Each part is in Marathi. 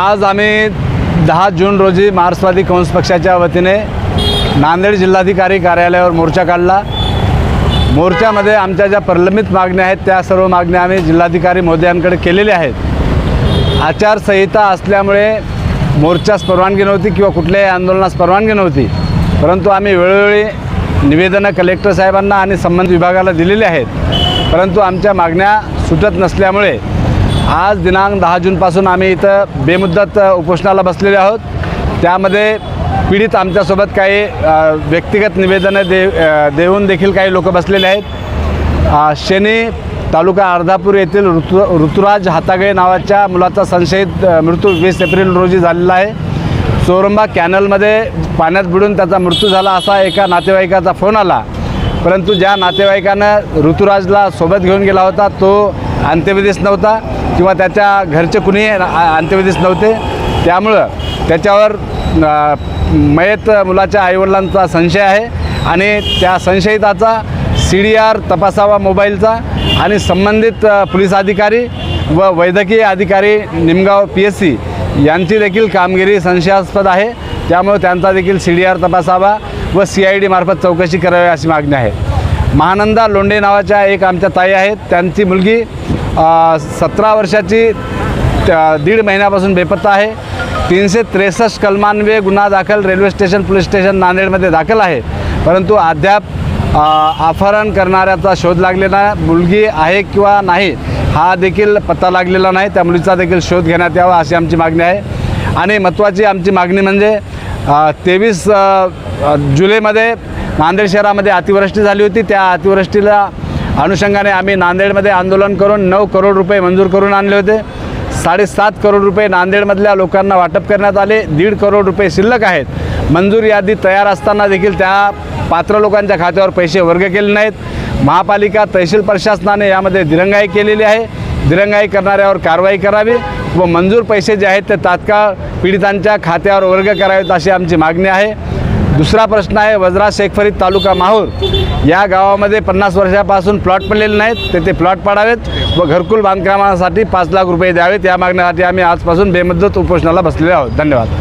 आज आम्ही 10 जून रोजी मार्क्सवादी काँग्रेस पक्षाच्या वतीने नांदेड जिल्हाधिकारी कार्यालयावर मोर्चा काढला। मोर्चामध्ये आमच्या ज्या प्रलंबित मागण्या आहेत त्या सर्व मागण्या आम्ही जिल्हाधिकारी महोदयांकडे केलेल्या आहेत। आचारसंहिता असल्यामुळे मोर्चास परवानगी नव्हती किंवा कुठल्याही आंदोलनास परवानगी नव्हती, परंतु आम्ही वेळोवेळी निवेदनं कलेक्टर साहेबांना आणि संबंधित विभागाला दिलेली आहेत, परंतु आमच्या मागण्या सुटत नसल्यामुळे आज दिनांक 10 जूनपासून आम्ही इथं बेमुदत उपोषणाला बसलेले आहोत। त्यामध्ये पीडित आमच्यासोबत काही व्यक्तिगत निवेदनं देऊन देखील काही लोक बसलेले आहेत। शेनी तालुका अर्धापूर येथील ऋतुराज हातागळे नावाच्या मुलाचा संशयित मृत्यू 20 एप्रिल रोजी झालेला आहे। चोरंबा कॅनलमध्ये पाण्यात बुडून त्याचा मृत्यू झाला असा एका नातेवाईकाचा फोन आला, परंतु ज्या नातेवाईकानं ऋतुराजला सोबत घेऊन गेला होता तो अंत्यविधीस नव्हता किंवा त्याच्या घरचे कुणीही अंत्यविधीस नव्हते। त्यामुळं त्याच्यावर मयत मुलाच्या आईवडिलांचा संशय आहे आणि त्या संशयिताचा CDR तपासावा मोबाईलचा आणि संबंधित पोलीस अधिकारी व वैद्यकीय अधिकारी निमगाव PSC यांची देखील कामगिरी संशयास्पद आहे। त्यामुळे त्यांचा देखील CDR तपासावा व CID मार्फत चौकशी करावी अशी मागणी आहे। महानंदा लोंढे नावाच्या एक आमच्या ताई आहेत, त्यांची मुलगी 17 वर्षाची 1.5 महिन्यापासून बेपत्ता आहे। 363 कलमान्वये गुन्हा दाखल रेल्वे स्टेशन पोलीस स्टेशन नांदेडमध्ये दाखल आहे, परंतु अद्याप अपहरण करणाऱ्याचा शोध लागलेला नाही। मुलगी आहे किंवा नाही हा देखील पत्ता लागलेला नाही, त्या मुलीचा देखील शोध घेण्यात यावा अशी आमची मागणी आहे। आणि महत्त्वाची आमची मागणी म्हणजे 23 जुलैमध्ये नांदेड शहरामध्ये अतिवृष्टी झाली होती। त्या अतिवृष्टीला अनुषंगाने आम्ही नांदेडमध्ये आंदोलन करून 9 करोड रुपये मंजूर करून आणले होते। 7.5 करोड रुपये नांदेडमधल्या लोकांना वाटप करण्यात आले। 1.5 करोड रुपये शिल्लक आहेत। मंजूर यादी तयार असताना देखील त्या पात्र लोकांच्या खात्यावर पैसे वर्ग केले नाहीत। महापालिका तहसील प्रशासनाने यामध्ये दिरंगाई केलेली आहे। दिरंगाई करणाऱ्यावर कारवाई करावी व मंजूर पैसे जे आहेत ते तात्काळ पीडितांच्या खात्यावर वर्ग करावेत अशी आमची मागणी आहे। दुसरा प्रश्न आहे वज्रा शेख फरीद तालुका माहूर या गावामध्ये 50 वर्षापासून प्लॉट पडलेले नाहीत, तेथे प्लॉट पाडावेत व घरकुल बांधकामासाठी 5 लाख रुपये द्यावेत। या मागण्यासाठी आम्ही आजपासून बेमुदत उपोषणाला बसलेले आहोत। धन्यवाद।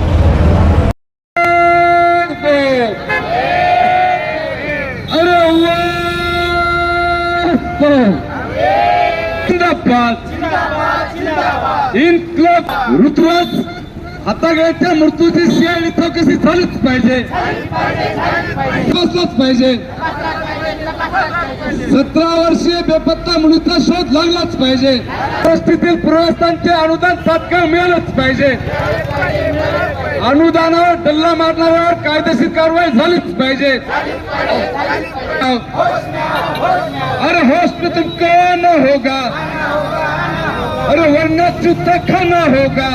ऋतुराज हातागळ्याच्या मृत्यूची CID चौकशी झालीच पाहिजे, बसलाच पाहिजे। 17 वर्षीय बेपत्ता मुलीचा शोध लागलाच पाहिजे। परिस्थितीतील पूर्वस्थांचे अनुदान तात्काळ मिळालंच पाहिजे। अनुदानावर डल्ला मारणाऱ्यावर कायदेशीर कारवाई झालीच पाहिजे। अरे होश में तुमको न होगा, अरे वरना चुत्ता खाना होगा।